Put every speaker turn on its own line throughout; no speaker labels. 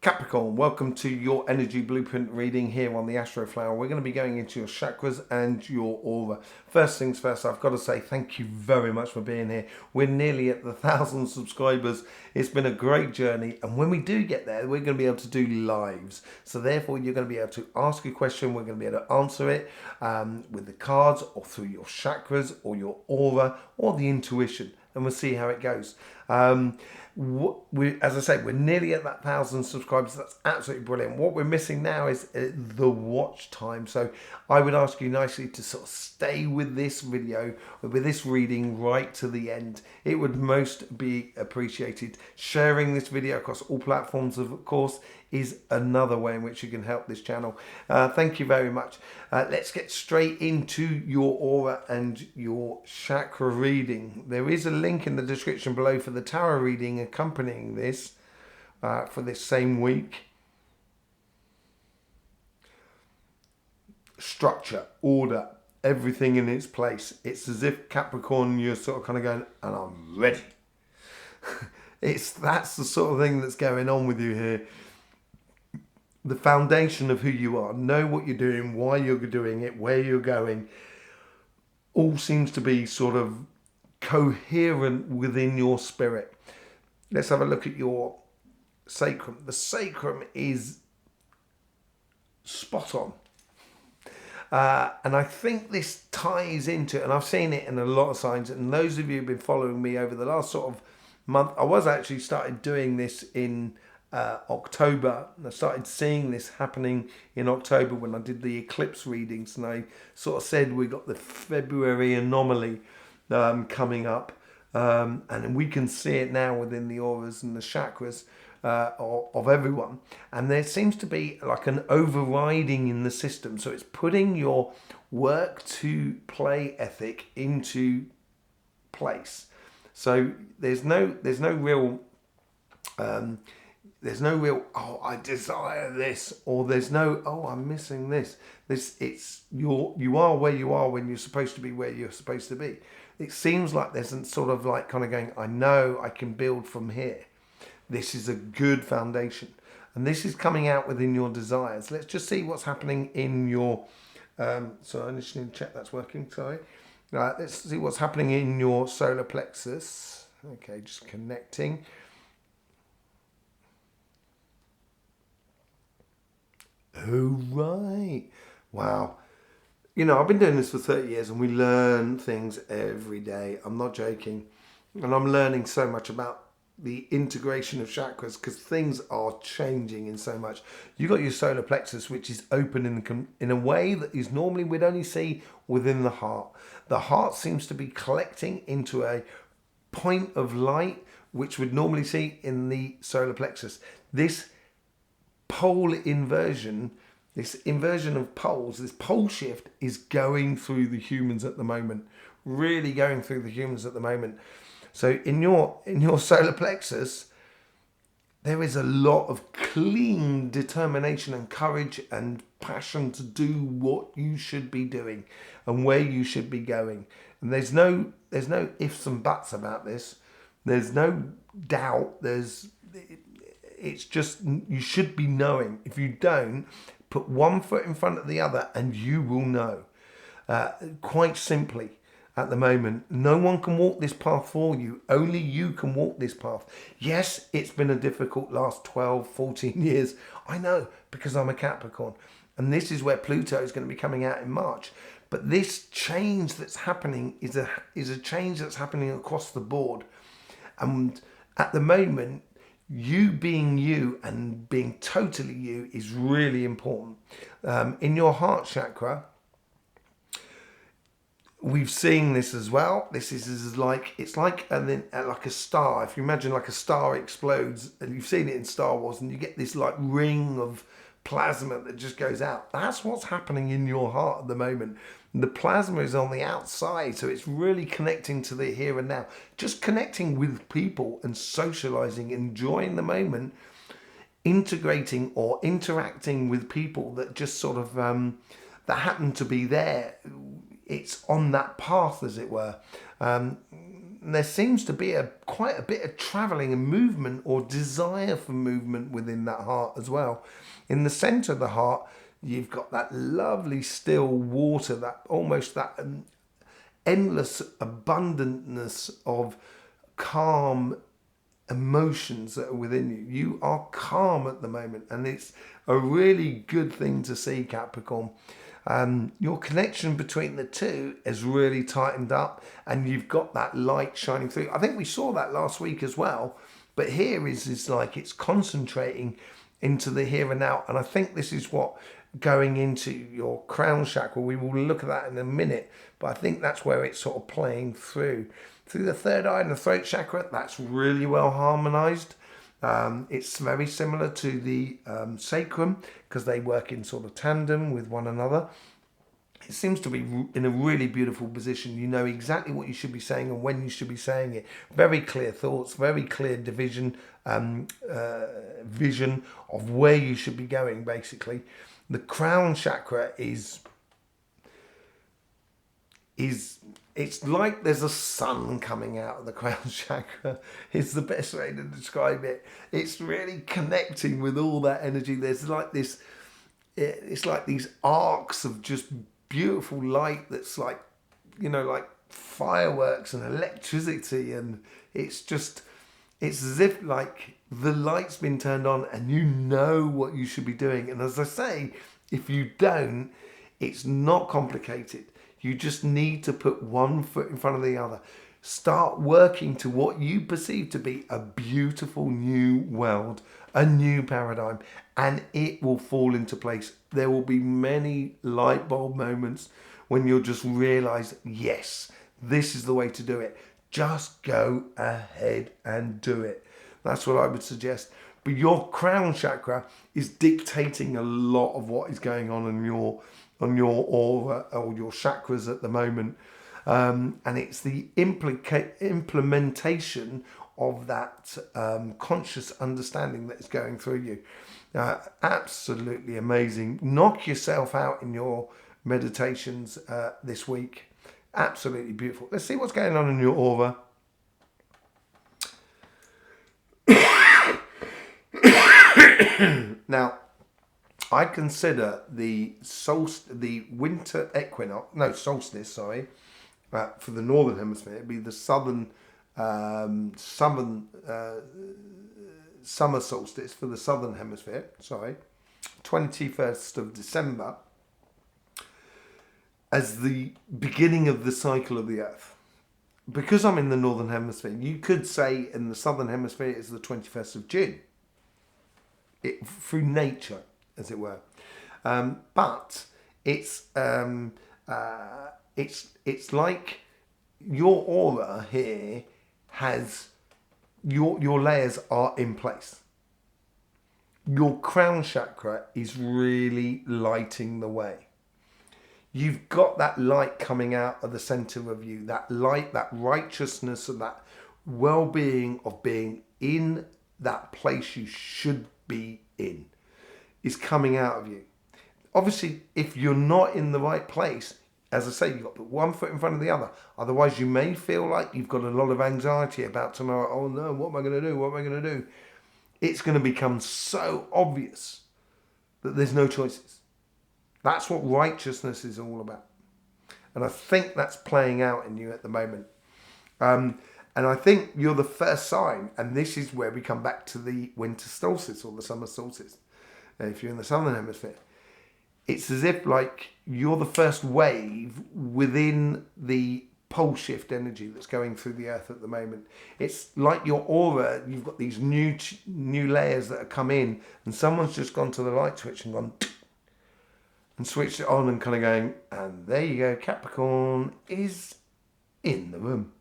Capricorn, welcome to your energy blueprint reading here on the Astroflower. We're going to be going into your chakras and your aura. First things first, I've got to say thank you very much for being here. We're nearly at the 1,000 subscribers. It's been a great journey, and when we do get there, we're going to be able to do lives. So therefore, you're going to be able to ask a question. We're going to be able to answer it with the cards or through your chakras or your aura or the intuition, and we'll see how it goes. As I say, we're nearly at that 1,000 subscribers. That's absolutely brilliant. What we're missing now is the watch time. So I would ask you nicely to sort of stay with this video, with this reading right to the end. It would most be appreciated. Sharing this video across all platforms, of course, is another way in which you can help this channel. Thank you very much. Let's get straight into your aura and your chakra reading. There is a link in the description below for the tarot reading accompanying this for this same week. Structure, order, everything in its place. It's as if Capricorn, you're sort of kind of going, and I'm ready. That's the sort of thing that's going on with you here. The foundation of who you are, know what you're doing, why you're doing it, where you're going, all seems to be sort of coherent within your spirit. Let's have a look at your sacrum. The sacrum is spot on. And I think this ties into, and I've seen it in a lot of signs, and those of you who've been following me over the last sort of month, I was actually started doing this in October. I started seeing this happening in October when I did the eclipse readings, and I sort of said we got the February anomaly coming up, and we can see it now within the auras and the chakras of everyone, and there seems to be like an overriding in the system. So it's putting your work to play ethic into place. So there's no real oh, I desire this, or there's no, oh, I'm missing this. You are where you are when you're supposed to be where you're supposed to be. It seems like there's a sort of like kind of going, I know I can build from here. This is a good foundation, and this is coming out within your desires. Let's just see what's happening in your so I just need to check that's working. Sorry. Let's see what's happening in your solar plexus. Okay, just connecting. Oh, right. Wow. You know, I've been doing this for 30 years and we learn things every day. I'm not joking. And I'm learning so much about the integration of chakras because things are changing in so much. You've got your solar plexus, which is open in a way that is normally we'd only see within the heart. The heart seems to be collecting into a point of light, which we'd normally see in the solar plexus. This pole inversion, this inversion of poles, this pole shift is going through the humans at the moment, really going through the humans at the moment. So in your solar plexus, there is a lot of clean determination and courage and passion to do what you should be doing and where you should be going. And there's no ifs and buts about this. There's no doubt. It's just, you should be knowing. If you don't, put one foot in front of the other and you will know. Quite simply, at the moment, no one can walk this path for you. Only you can walk this path. Yes, it's been a difficult last 12, 14 years. I know, because I'm a Capricorn. And this is where Pluto is going to be coming out in March. But this change that's happening is a change that's happening across the board. And at the moment, you being you and being totally you is really important. In your heart chakra, we've seen this as well. This is like, it's like a star. If you imagine like a star explodes, and you've seen it in Star Wars, and you get this like ring of plasma that just goes out. That's what's happening in your heart at the moment. The plasma is on the outside, so it's really connecting to the here and now. Just connecting with people and socializing, enjoying the moment, integrating or interacting with people that just sort of, that happen to be there. It's on that path, as it were. there seems to be quite a bit of travelling and movement or desire for movement within that heart as well. In the centre of the heart, you've got that lovely still water, that almost that endless abundantness of calm emotions that are within you. You are calm at the moment, and it's a really good thing to see, Capricorn. Your connection between the two has really tightened up, and you've got that light shining through. I think we saw that last week as well, but here is like it's concentrating into the here and now, and I think this is what going into your crown chakra. We will look at that in a minute, but I think that's where it's sort of playing through the third eye and the throat chakra. That's really well harmonized. It's very similar to the sacrum because they work in sort of tandem with one another. It seems to be in a really beautiful position. You know exactly what you should be saying and when you should be saying it. Very clear thoughts, very clear vision of where you should be going, basically. The crown chakra is it's like there's a sun coming out of the crown chakra. It's the best way to describe it. It's really connecting with all that energy. There's like this, it's like these arcs of just beautiful light that's like, you know, like fireworks and electricity. And it's as if like the light's been turned on and you know what you should be doing. And as I say, if you don't, it's not complicated. You just need to put one foot in front of the other. Start working to what you perceive to be a beautiful new world, a new paradigm, and it will fall into place. There will be many light bulb moments when you'll just realize, yes, this is the way to do it. Just go ahead and do it. That's what I would suggest. But your crown chakra is dictating a lot of what is going on in your aura or your chakras at the moment, and it's the implementation of that conscious understanding that is going through you. Absolutely amazing. Knock yourself out in your meditations this week. Absolutely beautiful. Let's see what's going on in your aura. Now, I consider the winter equinox, for the northern hemisphere, it'd be the southern summer solstice for the southern hemisphere. 21st of December, as the beginning of the cycle of the Earth. Because I'm in the northern hemisphere, you could say in the southern hemisphere it's the 21st of June. Through nature, as it were, but it's like your aura here has your layers are in place. Your crown chakra is really lighting the way. You've got that light coming out of the center of you, that light, that righteousness, and that well-being of being in that place you should be in is coming out of you. Obviously, if you're not in the right place, as I say, you've got to put one foot in front of the other. Otherwise, you may feel like you've got a lot of anxiety about tomorrow. Oh no, what am I going to do? What am I going to do? It's going to become so obvious that there's no choices. That's what righteousness is all about. And I think that's playing out in you at the moment. And I think you're the first sign, and this is where we come back to the winter solstice or the summer solstice. And if you're in the southern hemisphere, it's as if like you're the first wave within the pole shift energy that's going through the earth at the moment. It's like your aura, you've got these new layers that have come in, and someone's just gone to the light switch and gone and switched it on and kind of going, and there you go, Capricorn is in the room.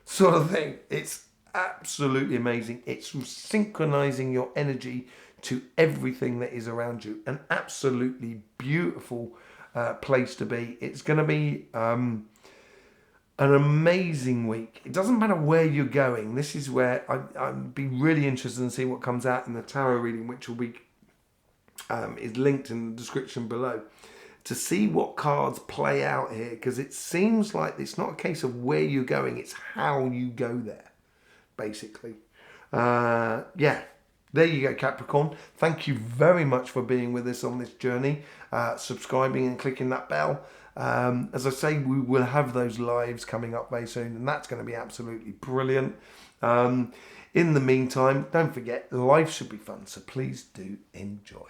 Sort of thing. It's absolutely amazing. It's synchronizing your energy to everything that is around you. An absolutely beautiful place to be. It's going to be an amazing week. It doesn't matter where you're going. This is where I'd be really interested in seeing what comes out in the tarot reading, which will be is linked in the description below. to see what cards play out here, because it seems like it's not a case of where you're going, it's how you go there, basically. Yeah, there you go, Capricorn. Thank you very much for being with us on this journey, subscribing and clicking that bell. As I say, we will have those lives coming up very soon, and that's going to be absolutely brilliant. In the meantime, don't forget, life should be fun, so please do enjoy.